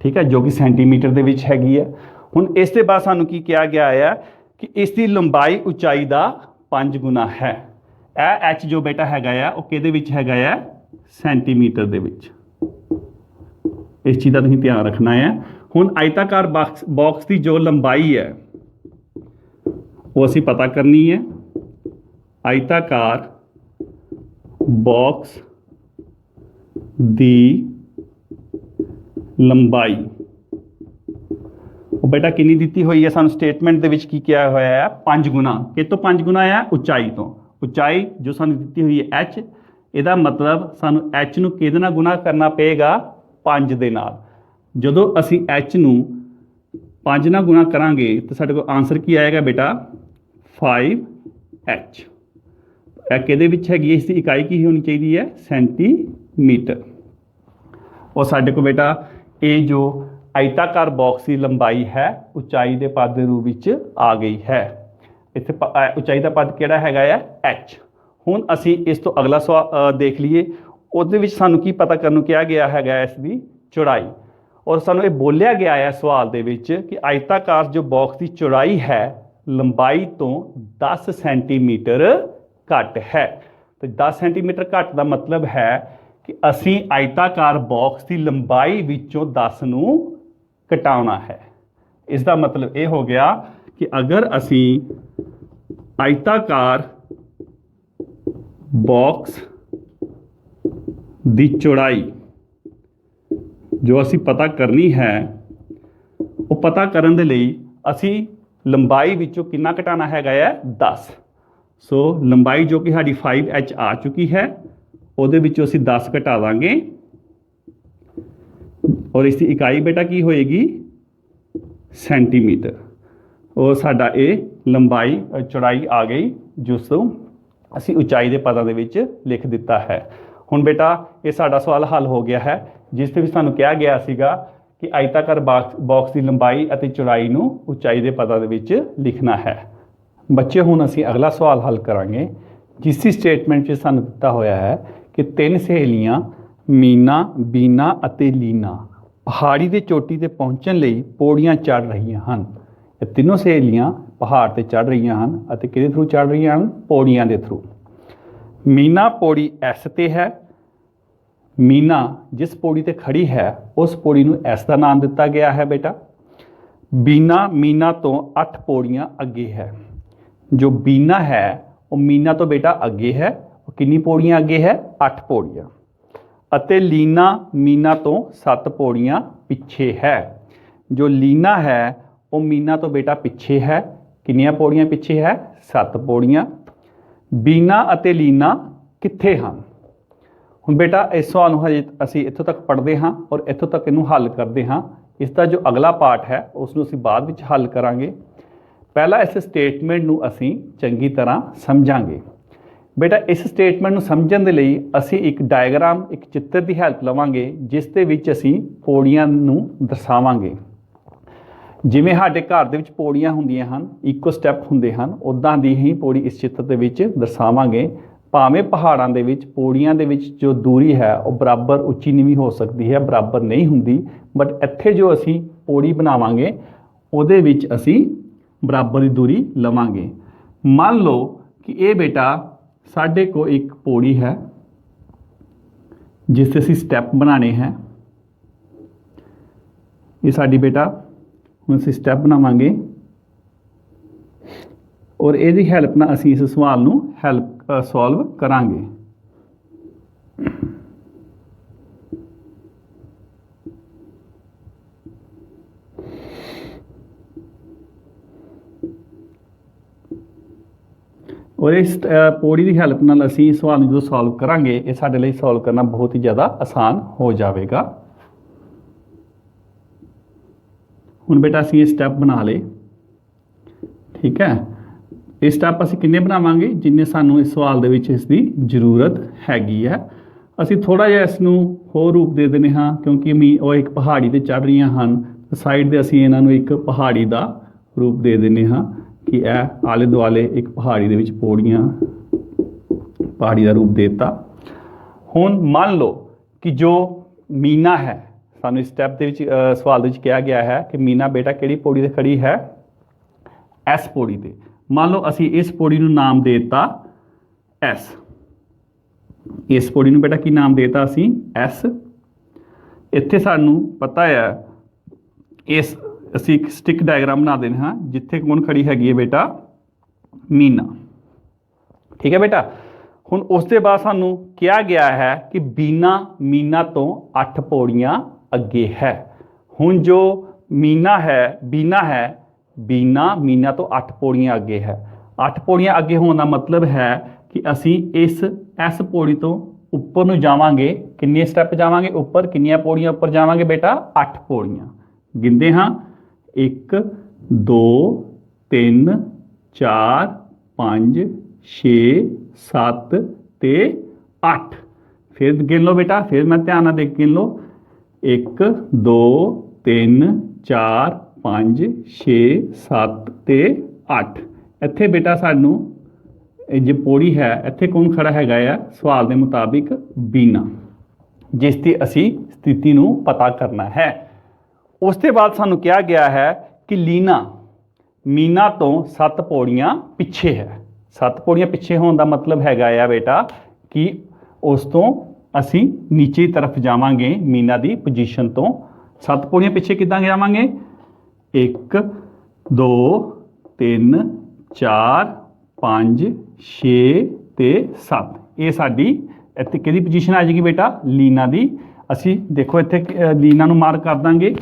ਠੀਕ ਹੈ, ਜੋ ਕਿ ਸੈਂਟੀਮੀਟਰ ਦੇ ਵਿੱਚ ਹੈਗੀ ਹੈ। ਹੁਣ ਇਸ ਦੇ ਬਾਅਦ ਸਾਨੂੰ ਕੀ ਕਿਹਾ ਗਿਆ ਹੈ ਕਿ ਇਸ ਦੀ ਲੰਬਾਈ ਉਚਾਈ ਦਾ 5 ਗੁਣਾ ਹੈ। ਇਹ h ਜੋ ਬੇਟਾ ਹੈਗਾ ਆ ਉਹ ਕਿਹਦੇ ਵਿੱਚ ਹੈਗਾ ਆ? ਸੈਂਟੀਮੀਟਰ ਦੇ ਵਿੱਚ। ਇਸ ਚੀਜ਼ ਦਾ ਤੁਸੀਂ ਧਿਆਨ ਰੱਖਣਾ ਹੈ। ਹੁਣ ਆਇਤਾਕਾਰ ਬਾਕਸ ਦੀ ਜੋ ਲੰਬਾਈ ਹੈ ਉਹ ਅਸੀਂ ਪਤਾ ਕਰਨੀ ਹੈ। ਆਇਤਾਕਾਰ ਬਾਕਸ ਦੀ ਲੰਬਾਈ ਉਹ ਬੇਟਾ ਕਿੰਨੀ ਦਿੱਤੀ ਹੋਈ ਹੈ? ਸਾਨੂੰ ਸਟੇਟਮੈਂਟ ਦੇ ਵਿੱਚ ਕੀ ਕਿਹਾ ਹੋਇਆ ਹੈ? 5 ਗੁਣਾ। ਕਿਸ ਤੋਂ 5 ਗੁਣਾ ਹੈ? ਉਚਾਈ ਤੋਂ। ਉਚਾਈ ਜੋ ਸਾਨੂੰ ਦਿੱਤੀ ਹੋਈ ਹੈ h, ਇਹਦਾ ਮਤਲਬ ਸਾਨੂੰ h ਨੂੰ ਕਿਹਦੇ ਨਾਲ ਗੁਣਾ ਕਰਨਾ ਪਏਗਾ? 5 ਦੇ ਨਾਲ। ਜਦੋਂ ਅਸੀਂ h ਨੂੰ 5 ਨਾਲ ਗੁਣਾ ਕਰਾਂਗੇ ਤਾਂ ਸਾਡੇ ਕੋਲ ਆਨਸਰ ਕੀ ਆਏਗਾ ਬੇਟਾ? 5h। ਇਹ ਕਿਹਦੇ ਵਿੱਚ ਹੈਗੀ ਹੈ? ਇਸ ਦੀ ਇਕਾਈ ਕੀ ਹੋਣੀ ਚਾਹੀਦੀ ਹੈ? ਸੈਂਟੀਮੀਟਰ। ਔਰ ਸਾਡੇ ਕੋਲ ਬੇਟਾ ਇਹ ਜੋ ਆਇਤਾਕਾਰ ਬਾਕਸ ਦੀ ਲੰਬਾਈ ਹੈ ਉਚਾਈ ਦੇ ਪਦ ਦੇ ਰੂਪ ਵਿੱਚ ਆ ਗਈ ਹੈ। ਇੱਥੇ ਉਚਾਈ ਦਾ ਪਦ ਕਿਹੜਾ ਹੈਗਾ ਆ? h। ਹੁਣ ਅਸੀਂ ਇਸ ਤੋਂ ਅਗਲਾ ਸਵਾਲ ਦੇਖ ਲਈਏ। ਉਹਦੇ ਵਿੱਚ ਸਾਨੂੰ ਕੀ ਪਤਾ ਕਰਨ ਨੂੰ ਕਿਹਾ ਗਿਆ ਹੈਗਾ? ਇਸ ਦੀ ਚੌੜਾਈ। ਔਰ ਸਾਨੂੰ ਇਹ ਬੋਲਿਆ ਗਿਆ ਹੈ ਸਵਾਲ ਦੇ ਵਿੱਚ ਕਿ ਆਇਤਾਕਾਰ ਜੋ ਬਾਕਸ ਦੀ ਚੌੜਾਈ ਹੈ ਲੰਬਾਈ ਤੋਂ 10 ਸੈਂਟੀਮੀਟਰ ਘੱਟ ਹੈ। ਤੇ 10 ਸੈਂਟੀਮੀਟਰ ਘੱਟ ਦਾ ਮਤਲਬ ਹੈ ਕਿ ਅਸੀਂ ਆਇਤਾਕਾਰ ਬਾਕਸ ਦੀ ਲੰਬਾਈ ਵਿੱਚੋਂ 10 ਨੂੰ ਘਟਾਉਣਾ ਹੈ। ਇਸ ਦਾ ਮਤਲਬ ਇਹ ਹੋ ਗਿਆ ਕਿ ਅਗਰ ਅਸੀਂ ਆਇਤਾਕਾਰ ਬਾਕਸ ਦੀ ਚੌੜਾਈ ਜੋ ਅਸੀਂ ਪਤਾ ਕਰਨੀ ਹੈ, ਉਹ ਪਤਾ ਕਰਨ ਦੇ ਲਈ ਅਸੀਂ ਲੰਬਾਈ ਵਿੱਚੋਂ ਕਿੰਨਾ ਘਟਾਉਣਾ ਹੈਗਾ ਹੈ? 10। ਸੋ ਲੰਬਾਈ ਜੋ ਕਿ ਸਾਡੀ 5h ਆ ਚੁੱਕੀ ਹੈ, ਉਹਦੇ ਵਿੱਚੋਂ ਅਸੀਂ 10 ਘਟਾ ਦਾਂਗੇ ਔਰ ਇਸ ਦੀ ਇਕਾਈ ਬੇਟਾ ਕੀ ਹੋਏਗੀ? ਸੈਂਟੀਮੀਟਰ। ਉਹ ਸਾਡਾ ਇਹ ਲੰਬਾਈ ਚੌੜਾਈ ਆ ਗਈ, ਜਿਸ ਤੋਂ ਅਸੀਂ ਉਚਾਈ ਦੇ ਪਦਾਂ ਦੇ ਵਿੱਚ ਲਿਖ ਦਿੱਤਾ ਹੈ। ਹੁਣ ਬੇਟਾ ਇਹ ਸਾਡਾ ਸਵਾਲ ਹੱਲ ਹੋ ਗਿਆ ਹੈ, ਜਿਸ ਦੇ ਵਿੱਚ ਸਾਨੂੰ ਕਿਹਾ ਗਿਆ ਸੀਗਾ ਕਿ ਆਇਤਾਕਾਰ ਬਾਕਸ ਦੀ ਲੰਬਾਈ ਅਤੇ ਚੌੜਾਈ ਨੂੰ ਉਚਾਈ ਦੇ ਪਦਾਂ ਦੇ ਵਿੱਚ ਲਿਖਣਾ ਹੈ। ਬੱਚੇ ਹੁਣ ਅਸੀਂ ਅਗਲਾ ਸਵਾਲ ਹੱਲ ਕਰਾਂਗੇ, ਜਿਸ ਦੀ ਸਟੇਟਮੈਂਟ 'ਚ ਸਾਨੂੰ ਦਿੱਤਾ ਹੋਇਆ ਹੈ ਕਿ 3 ਸਹੇਲੀਆਂ ਮੀਨਾ, ਬੀਨਾ ਅਤੇ ਲੀਨਾ ਪਹਾੜੀ ਦੇ ਚੋਟੀ 'ਤੇ ਪਹੁੰਚਣ ਲਈ ਪੌੜੀਆਂ ਚੜ੍ਹ ਰਹੀਆਂ ਹਨ। ਇਹ ਤਿੰਨੋਂ ਸਹੇਲੀਆਂ ਪਹਾੜ 'ਤੇ ਚੜ੍ਹ ਰਹੀਆਂ ਹਨ ਅਤੇ ਕਿਹਦੇ ਥਰੂ ਚੜ੍ਹ ਰਹੀਆਂ ਹਨ? ਪੌੜੀਆਂ ਦੇ ਥਰੂ। ਮੀਨਾ ਪੌੜੀ S 'ਤੇ ਹੈ। ਮੀਨਾ ਜਿਸ ਪੌੜੀ 'ਤੇ ਖੜੀ ਹੈ ਉਸ ਪੌੜੀ ਨੂੰ S ਦਾ ਨਾਮ ਦਿੱਤਾ ਗਿਆ ਹੈ ਬੇਟਾ। ਬੀਨਾ ਮੀਨਾ ਤੋਂ 8 ਪੌੜੀਆਂ ਅੱਗੇ ਹੈ। ਜੋ ਬੀਨਾ ਹੈ ਉਹ ਮੀਨਾ ਤੋਂ ਬੇਟਾ ਅੱਗੇ ਹੈ। ਉਹ ਕਿੰਨੀ ਪੌੜੀਆਂ ਅੱਗੇ ਹੈ? 8 ਪੌੜੀਆਂ। ਅਤੇ ਲੀਨਾ मीना तो 7 पौड़ियाँ पिछे है। जो लीना है वो मीना तो बेटा पिछे है, कितनियां पौड़ियाँ पिछे है? 7 पौड़ियाँ। बीना ਅਤੇ लीना कित्थे हैं? ਹੁਣ बेटा इस सवाल ਨੂੰ ਹਜੇ ਅਸੀਂ ਇੱਥੋਂ ਤੱਕ ਪੜ੍ਹਦੇ ਹਾਂ ਔਰ ਇੱਥੋਂ ਤੱਕ ਇਹਨੂੰ ਹੱਲ ਕਰਦੇ ਹਾਂ। ਇਸ ਦਾ ਜੋ ਅਗਲਾ ਪਾਰਟ ਹੈ ਉਸ ਨੂੰ ਅਸੀਂ ਬਾਅਦ ਵਿੱਚ ਹੱਲ ਕਰਾਂਗੇ। ਪਹਿਲਾਂ ਇਸ ਸਟੇਟਮੈਂਟ ਨੂੰ ਅਸੀਂ ਚੰਗੀ ਤਰ੍ਹਾਂ ਸਮਝਾਂਗੇ। बेटा इस स्टेटमेंट ਨੂੰ ਸਮਝਣ ਦੇ ਲਈ ਅਸੀਂ ਇੱਕ ਡਾਇਗਰਾਮ, ਇੱਕ ਚਿੱਤਰ ਦੀ ਹੈਲਪ ਲਵਾਂਗੇ ਜਿਸ ਦੇ ਵਿੱਚ ਅਸੀਂ ਪੌੜੀਆਂ ਨੂੰ ਦਰਸਾਵਾਂਗੇ। ਜਿਵੇਂ ਸਾਡੇ ਘਰ ਦੇ ਵਿੱਚ ਪੌੜੀਆਂ ਹੁੰਦੀਆਂ ਹਨ, ਇੱਕੋ ਸਟੈਪ ਹੁੰਦੇ ਹਨ, ਉੱਦਾਂ ਦੀ ਹੀ ਪੌੜੀ ਇਸ ਚਿੱਤਰ ਦੇ ਵਿੱਚ ਦਰਸਾਵਾਂਗੇ। ਭਾਵੇਂ ਪਹਾੜਾਂ ਦੇ ਵਿੱਚ ਪੌੜੀਆਂ ਦੇ ਵਿੱਚ ਜੋ ਦੂਰੀ ਹੈ ਉਹ ਬਰਾਬਰ ਉੱਚੀ ਨੀਵੀਂ ਹੋ ਸਕਦੀ ਹੈ, ਬਰਾਬਰ ਨਹੀਂ ਹੁੰਦੀ, ਬਟ ਇੱਥੇ ਜੋ ਅਸੀਂ ਪੌੜੀ ਬਣਾਵਾਂਗੇ ਉਹਦੇ ਵਿੱਚ ਅਸੀਂ ਬਰਾਬਰ ਦੀ ਦੂਰੀ ਲਵਾਂਗੇ। ਮੰਨ ਲਓ ਕਿ ਇਹ ਬੇਟਾ ਸਾਡੇ को एक पौड़ी है जिस से असी स्टैप बनाने हैं। ये साडी बेटा हम असी स्टैप बनावांगे और इहदी हैल्प नाल असी इस सवाल नूं सॉल्व करांगे। और इस पौड़ी की हैल्प नाल असी सवाल जो सॉल्व करांगे ये साडे लई सॉल्व करना बहुत ही ज़्यादा आसान हो जाएगा। हुण बेटा असी ये स्टैप बना ले, ठीक है। ये स्टैप असी किन्ने बनावांगे? जिन्ने सानू इस सवाल दे विच इसकी जरूरत हैगी है। असी थोड़ा जिहा इसनूं होर रूप दे दिंदे हां क्योंकि वो एक पहाड़ी ते चढ़ रहीआं हन, साइड ते असी इन्हां नूं एक पहाड़ी दा रूप दे दिंदे हां कि यह आले दुआले एक पहाड़ी दे विच पौड़ियां, पहाड़ी का रूप देता। हुण मान लो कि जो मीना है, सानू इस स्टैप दे विच सवाल दे विच कहा गया है कि मीना बेटा किहड़ी पौड़ी ते खड़ी है? एस पौड़ी ते। मान लो असी इस पौड़ी नूं नाम देता एस। इस पौड़ी नूं बेटा की नाम देता असी एस। इत्थे सानू पता है इस असी एक स्टिक डायग्राम बना देने हाँ जिथे कौन खड़ी हैगी है बेटा? मीना, ठीक है बेटा। हुण उस दे बाद सानू कहा गया है कि बीना मीना तो 8 पौड़ियाँ अगे है। हुण जो मीना है, बीना है, बीना मीना तो 8 पौड़ियाँ अगे है। 8 पौड़ियाँ अगे होने का मतलब है कि असी इस पौड़ी तो उपर नूं जावांगे। कितने स्टैप जावांगे उपर? कितनियां पौड़ियां उपर जावांगे बेटा? 8 पौड़ियां। गिनते हाँ 1 2 3 4 5 6 7 ते 8। फिर गिन लो बेटा, फिर मैं ध्यान नाल देख गिन लो 1 2 3 4 5 6 7 ते 8। इत्थे बेटा सानू जो पौड़ी है इत्थे कौन खड़ा हैगा है? सवाल के मुताबिक बीना, जिसकी असी स्थिति नूं पता करना है। उसके बाद सानू कहा गया है कि लीना मीना तो 7 पौड़ियाँ पिछे है। 7 पौड़ियाँ पिछे होने का मतलब हैगा है बेटा कि उस तो असी नीचे की तरफ जावांगे मीना की पोजीशन तो। 7 पौड़ियाँ पिछे किदां जावांगे? 1 2 3 4 5 6 ते 7। ये साडी इत्थे किहदी पोजीशन आ जाएगी बेटा? लीना दी। असी देखो इत्थे लीना नूं मार्क कर दांगे।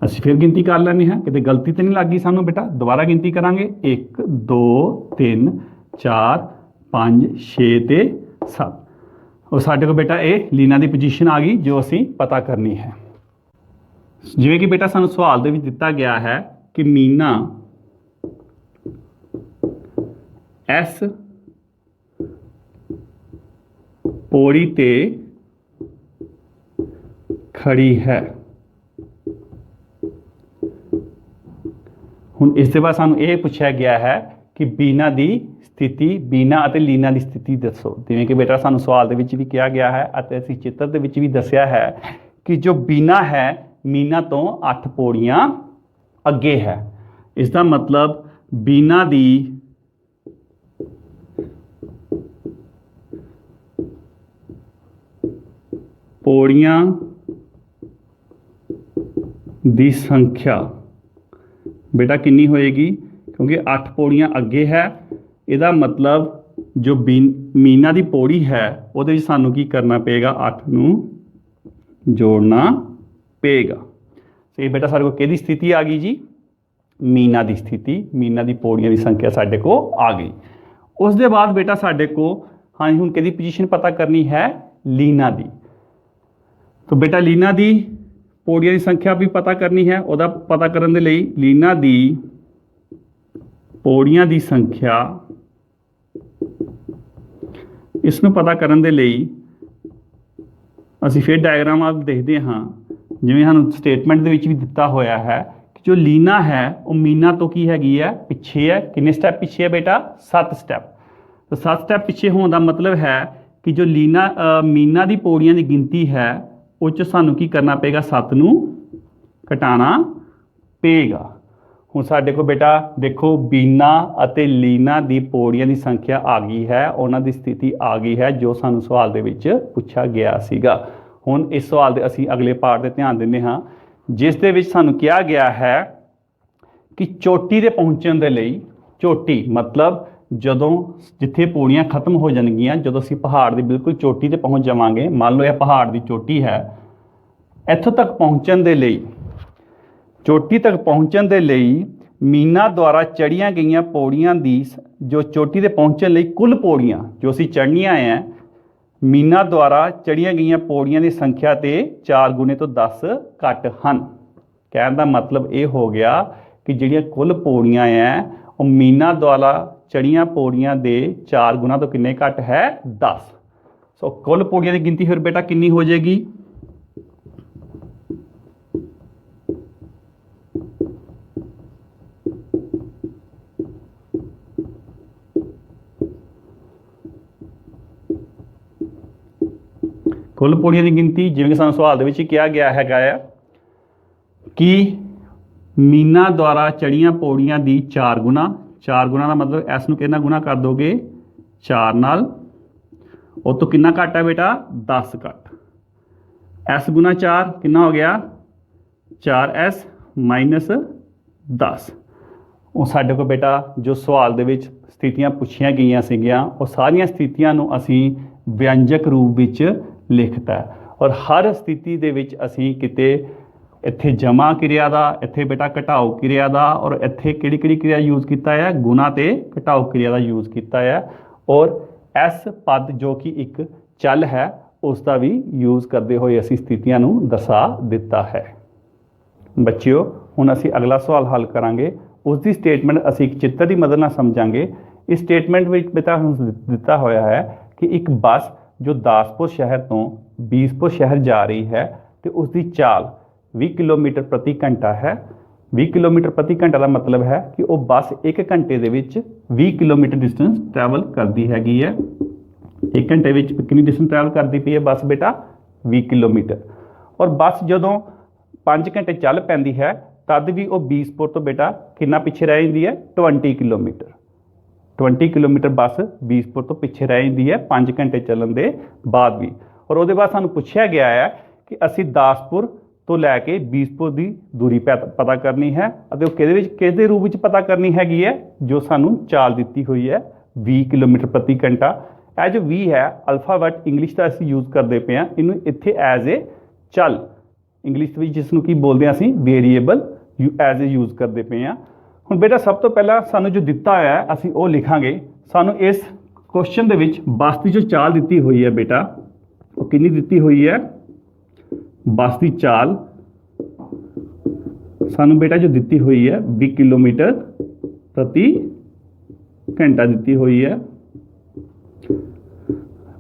असी फिर गिनती कर लैने हैं, कितने गलती तो नहीं लग गई सानू बेटा। दोबारा गिनती करांगे 1 2 3 4 5 6 ते 7। और साडे को बेटा ये लीना की पोजीशन आ गई जो असी पता करनी है। जिवें कि बेटा सानू सवाल दे विच दिता गया है कि मीना एस पौड़ी ते खड़ी है। हुण इस दे बाद सानू ये पूछा गया है कि बीना की स्थिति, बीना और लीना की स्थिति दसो। जिवें कि बेटा सानू सवाल दे विच भी कहा गया है और असीं चित्र दे विच भी दसिया है कि जो बीना है मीना तो 8 पौड़ियाँ अगे है। इसका मतलब बीना की पौड़ियाँ की संख्या बेटा कितनी होएगी? क्योंकि 8 पौड़ियाँ अगे है, ਇਹਦਾ मतलब जो मीना की पौड़ी है ਉਹਦੇ ਵਿੱਚ ਸਾਨੂੰ ਕੀ करना पेगा, 8 ਨੂੰ जोड़ना पेगा। तो ये बेटा सारे को किहदी स्थिति आ गई जी, मीना की स्थिति, मीना की पौड़ियां की संख्या साढ़े को आ गई। उस दे बाद बेटा साढ़े को हाँ हुण किहदी पोजीशन पता करनी है, लीना की। तो बेटा लीना की पौड़ियां की संख्या भी पता करनी है, उसका पता करने के लिए लीना की पौड़ियां की संख्या, इसनूं पता करने के लिए असीं फिर डायग्राम आप देखते हाँ, जिवें सानूं स्टेटमेंट दे विच भी दिता होया है कि जो लीना है वो मीना तो की हैगी है, पिछे है। कितने स्टैप पिछे है बेटा, 7 स्टैप। तो 7 स्टैप पिछे होने का मतलब है कि जो मीना की पौड़ियां की गिनती है उस सानूं की करना पेगा, 7 नूं घटाना पेगा। हुण साडे को बेटा देखो बीना अते लीना की पौड़ियां की संख्या आ गई है, उन्हां दी स्थिति आ गई है जो सानूं सवाल दे विच पुछा गया सीगा। हुण इस सवाल दे असीं अगले पार्ट ते ध्यान दिंदे हां, जिस दे विच सानूं कहा गया है कि चोटी दे पहुंचण दे लई, चोटी मतलब जदों जिथे पौड़ियां खत्म हो जाणगियां, जदों असीं पहाड़ की बिल्कुल चोटी ते पहुंच जावांगे, मान लो यह पहाड़ की चोटी है, इत्थों तक पहुंचण दे लई, चोटी तक पहुंचण दे लई मीना द्वारा चढ़िया गई पौड़ियां की, जो चोटी ते पहुंचण लई कुल पौड़ियां जो असीं चढ़नियां हैं, मीना द्वारा चढ़िया गई पौड़ियां की संख्या ते 4 गुणे तो 10 घट हन। कहने का मतलब ये हो गया कि जिहड़ियां कुल पौड़ियां हैं वो मीना द्वारा चढ़िया पौड़ियां दे 4 गुना तो किन्ने घट है, 10। सो कुल पौड़ियां की गिनती फिर बेटा कितनी हो जाएगी, कुल पौड़ियां की गिनती जिवें सानूं सवाल दे विच कहा गया है कि मीना द्वारा चढ़िया पौड़ियां की 4 गुना, 4 गुना का मतलब इस नूं कितना गुना कर दोगे, 4 नाल, उस तो कितना घट है बेटा, 10 घट। एस गुना 4 कितना हो गया, 4s माइनस 10। वो साडे को बेटा जो सवाल दे विच स्थितियां पुछिया गई सीगियां, वो सारियां स्थितियां नूं असीं व्यंजक रूप विच लिखता है, और हर स्थिति दे विच असीं किते इत्थे जमा क्रिया दा, इत्थे बेटा घटाओ क्रिया दा, और इत्थे किहड़ी किहड़ी क्रिया यूज़ किया है, गुना ते घटाओ क्रिया दा यूज़ किया है, और एस पद जो कि एक चल है उसका भी यूज़ करते हुए असीं स्थितियां नूं दर्शा दिता है। बच्चिओ हुण असीं अगला सवाल हल करांगे, उसकी स्टेटमेंट असीं एक चित्र की मदद नाल समझांगे। इस स्टेटमेंट विच बेटा दिता होया है कि एक बस जो दासपुर शहर तो बीसपुर शहर जा रही है तो उसकी चाल 20 किलोमीटर प्रति घंटा है। 20 किलोमीटर प्रति घंटा का मतलब है कि वो बस 1 घंटे दे विच 20 किलोमीटर डिस्टेंस ट्रैवल करती हैगी है। 1 घंटे विच कितनी डिस्टेंस ट्रैवल करती पई है बस बेटा, 20 किलोमीटर। और बस जदों 5 घंटे चल पैंदी है तद भी वो बीसपुर तो बेटा कितना पिछे रह जाती है, 20 किलोमीटर। 20 किलोमीटर बस बीसपुर तो पिछे रह जाती है 5 घंटे चलन के बाद भी। और उसके बाद सानूं पुछया गया है कि असीं दासपुर तो लैके बीसपुर की दूरी पता करनी है, किस दे रूप में पता करनी हैगी है, जो सानूं चाल दी हुई है 20 किलोमीटर प्रति घंटा। यह जो 20 है अल्फाबेट इंग्लिश का असीं यूज़ करते पे हैं, इनू इत्थे एज ए चल इंग्लिश में जिसनूं की बोलते हैं असीं वेरीएबल एज ए यूज़ करते पे हैं। हुण बेटा सब तो पहला सानूं जो दिता है असीं वो लिखांगे। सानूं इस क्वेश्चन दे विच बस की जो चाल दी हुई है बेटा वो कितनी दी हुई है, बस की चाल सानूं बेटा जो दी हुई है 20 किलोमीटर प्रति घंटा दी हुई है।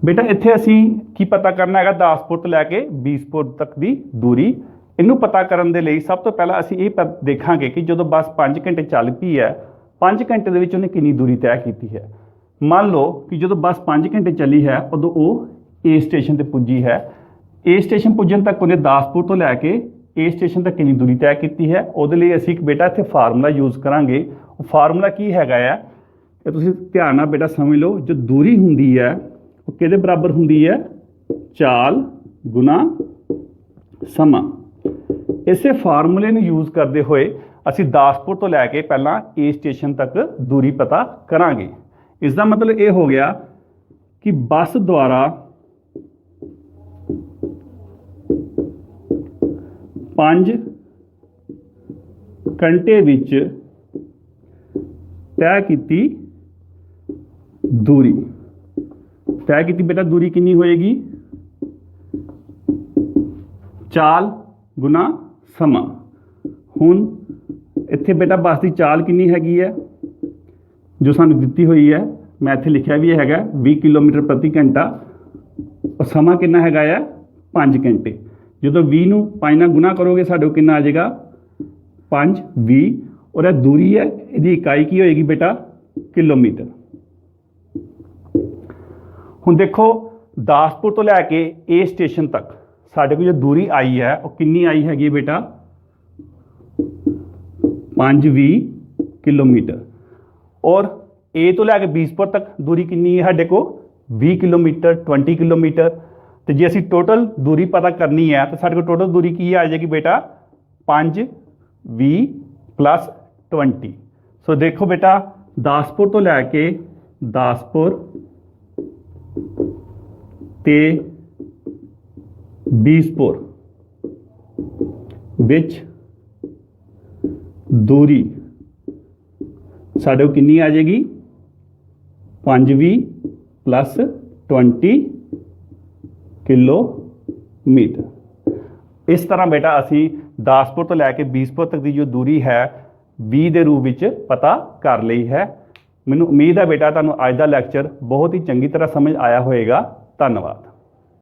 बेटा इत्थे असीं की पता करना है, दासपुर तो लैके बीसपुर तक की दूरी। इनू पता करने के लिए सब तो पहला असीं ये देखांगे कि जो बस 5 घंटे चल पई है, 5 घंटे दे विच उन्हें कितनी दूरी तय की है। मान लो कि जो बस 5 घंटे चली है उदों वो ए स्टेशन पर पुजी है। ए स्टेशन पुजन तक उन्हें दासपुर तो लैके ए स्टेशन तक कितनी दूरी तय की है। उहदे लई असीं एक बेटा इत्थे फार्मूला यूज़ करांगे। फार्मूला की हैगा है कि तुसीं ध्यान नाल बेटा समझ लो, जो दूरी हुंदी है वो किहदे बराबर हुंदी है, चाल गुना समा। इसे फार्मूले नूं यूज़ करते हुए ਅਸੀਂ ਦਾਸਪੁਰ ਤੋਂ ਲੈ ਕੇ ਪਹਿਲਾਂ A ਸਟੇਸ਼ਨ ਤੱਕ ਦੂਰੀ ਪਤਾ ਕਰਾਂਗੇ। ਇਸ ਦਾ ਮਤਲਬ ਇਹ ਹੋ ਗਿਆ ਕਿ ਬੱਸ ਦੁਆਰਾ 5 ਘੰਟੇ ਵਿੱਚ ਤੈਅ ਕੀਤੀ ਦੂਰੀ, ਤੈਅ ਕੀਤੀ ਬੇਟਾ ਦੂਰੀ ਕਿੰਨੀ ਹੋਏਗੀ? ਚਾਲ ਗੁਣਾ ਸਮਾਂ। ਹੁਣ ਇੱਥੇ ਬੇਟਾ ਬੱਸ ਦੀ ਚਾਲ ਕਿੰਨੀ ਹੈਗੀ ਹੈ ਜੋ ਸਾਨੂੰ ਦਿੱਤੀ ਹੋਈ ਹੈ, ਮੈਂ ਇੱਥੇ ਲਿਖਿਆ ਵੀ ਹੈਗਾ 20 ਕਿਲੋਮੀਟਰ ਪ੍ਰਤੀ ਘੰਟਾ, ਔਰ ਸਮਾਂ ਕਿੰਨਾ ਹੈਗਾ ਆ 5 ਘੰਟੇ। ਜਦੋਂ 20 ਨੂੰ 5 ਨਾਲ ਗੁਣਾ ਕਰੋਗੇ ਸਾਡੇ ਕੋਲ ਕਿੰਨਾ ਆ ਜਾਏਗਾ 5 20, ਔਰ ਇਹ ਦੂਰੀ ਹੈ, ਇਹਦੀ ਇਕਾਈ ਕੀ ਹੋਏਗੀ ਬੇਟਾ? ਕਿਲੋਮੀਟਰ। ਹੁਣ ਦੇਖੋ ਦਾਸਪੁਰ ਤੋਂ ਲੈ ਕੇ A ਸਟੇਸ਼ਨ ਤੱਕ ਸਾਡੇ ਕੋਲ ਜੋ ਦੂਰੀ ਆਈ ਹੈ ਉਹ ਕਿੰਨੀ ਆਈ ਹੈਗੀ ਬੇਟਾ? 520 ਕਿਲੋਮੀਟਰ। ਔਰ A ਤੋਂ ਲੈ ਕੇ ਬੀਸਪੁਰ ਤੱਕ ਦੂਰੀ ਕਿੰਨੀ ਹੈ ਸਾਡੇ ਕੋਲ? 20 ਕਿਲੋਮੀਟਰ 20 ਕਿਲੋਮੀਟਰ। ਤੇ ਜੇ ਅਸੀਂ ਟੋਟਲ ਦੂਰੀ ਪਤਾ ਕਰਨੀ ਹੈ ਤਾਂ ਸਾਡੇ ਕੋਲ ਟੋਟਲ ਦੂਰੀ ਕੀ ਆ ਜਾਏਗੀ ਬੇਟਾ? 5 20 ਪਲੱਸ 20। ਸੋ ਦੇਖੋ ਬੇਟਾ ਦਾਸਪੁਰ ਤੋਂ ਲੈ ਕੇ ਦਾਸਪੁਰ ਤੇ ਬੀਸਪੁਰ ਵਿੱਚ ਦੂਰੀ ਸਾਡੇ ਕੋਲ ਕਿੰਨੀ ਆ ਜਾਏਗੀ? 520 ਪਲੱਸ 20 ਕਿਲੋਮੀਟਰ। ਇਸ ਤਰ੍ਹਾਂ ਬੇਟਾ ਅਸੀਂ ਦਾਸਪੁਰ ਤੋਂ ਲੈ ਕੇ ਬੀਸਪੁਰ ਤੱਕ ਦੀ ਜੋ ਦੂਰੀ ਹੈ 20 ਦੇ ਰੂਪ ਵਿੱਚ ਪਤਾ ਕਰ ਲਈ ਹੈ। ਮੈਨੂੰ ਉਮੀਦ ਹੈ ਬੇਟਾ ਤੁਹਾਨੂੰ ਅੱਜ ਦਾ ਲੈਕਚਰ ਬਹੁਤ ਹੀ ਚੰਗੀ ਤਰ੍ਹਾਂ ਸਮਝ ਆਇਆ ਹੋਵੇਗਾ। ਧੰਨਵਾਦ।